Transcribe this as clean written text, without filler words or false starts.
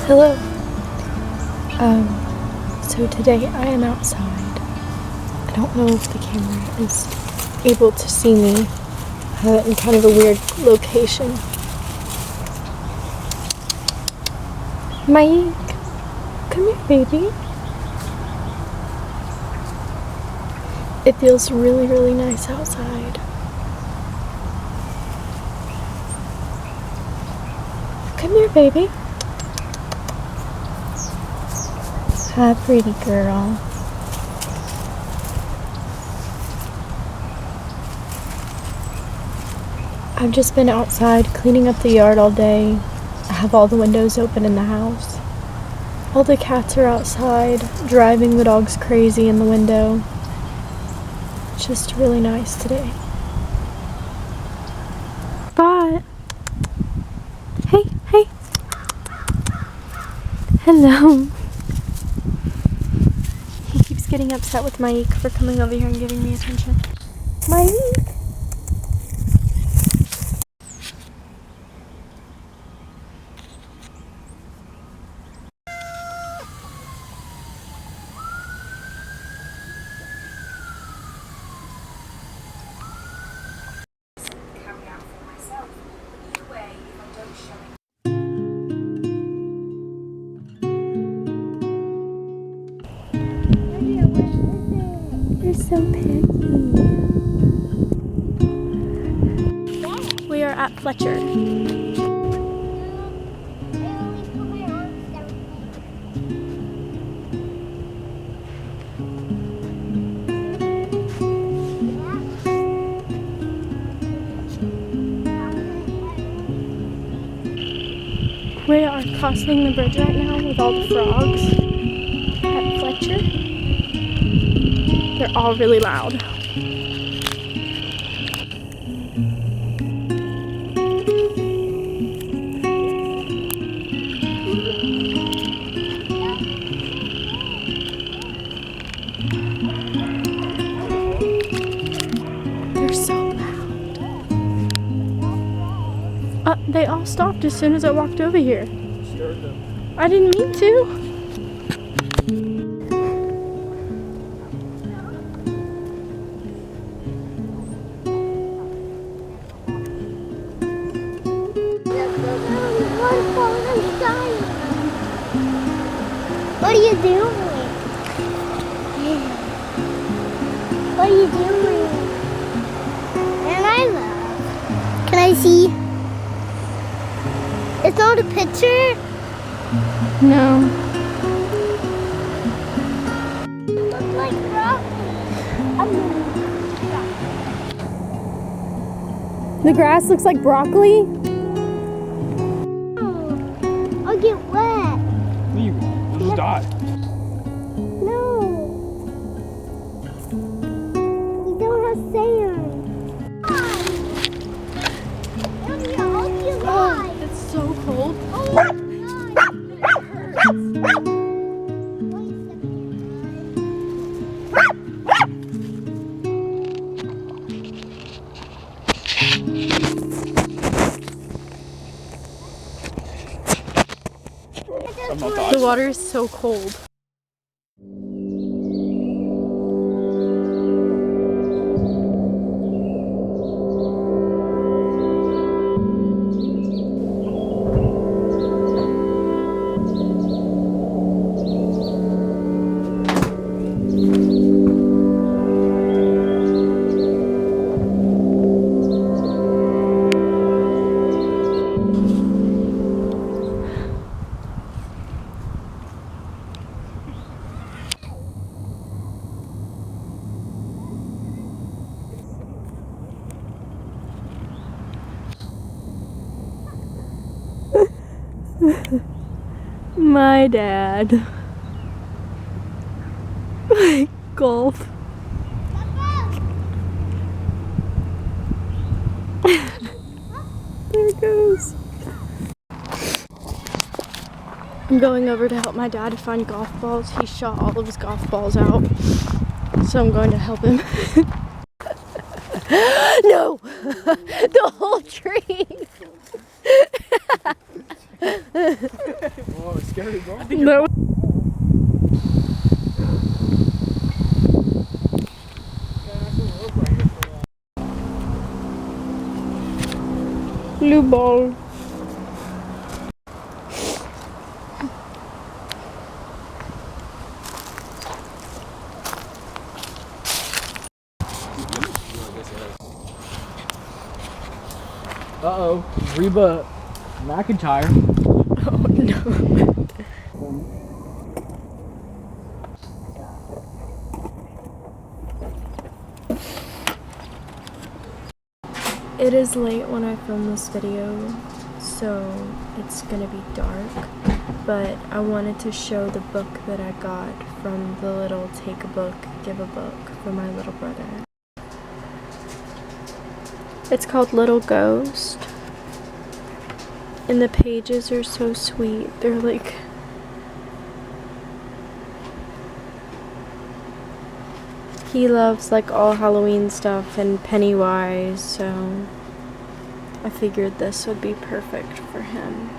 Hello. So today I am outside. I don't know if the camera is able to see me. I have it in kind of a weird location. Mike, come here, baby. It feels really, really nice outside. Come here, baby. Hi, pretty girl. I've just been outside cleaning up the yard all day. I have all the windows open in the house. All the cats are outside, driving the dogs crazy in the window. It's just really nice today. Spot. Hey, hey. Hello. He keeps getting upset with Mike for coming over here and giving me attention. Mike. You're so picky. We are at Fletcher. We are crossing the bridge right now with all the frogs at Fletcher. They're all really loud. They're so loud. They all stopped as soon as I walked over here. Scared them. I didn't mean to. What are you doing? What are you doing? And I love. Can I see? It's not a picture? No. It looks like broccoli. The grass looks like broccoli? Oh, I'll get wet. You'll just die. No. We don't have sand. I'll be alive. It's so cold. Oh my God. The water is so cold. My dad. Golf. There it goes. I'm going over to help my dad find golf balls. He shot all of his golf balls out. So I'm going to help him. No! The whole tree! Oh, scary, bro. No. Blue ball. Uh-oh. Reba McIntyre. Oh no. It is late when I film this video, so it's gonna be dark, but I wanted to show the book that I got from the little Take a Book, Give a Book for my little brother. It's called Little Ghost, and the pages are so sweet. They're like he loves like all Halloween stuff and Pennywise, so I figured this would be perfect for him.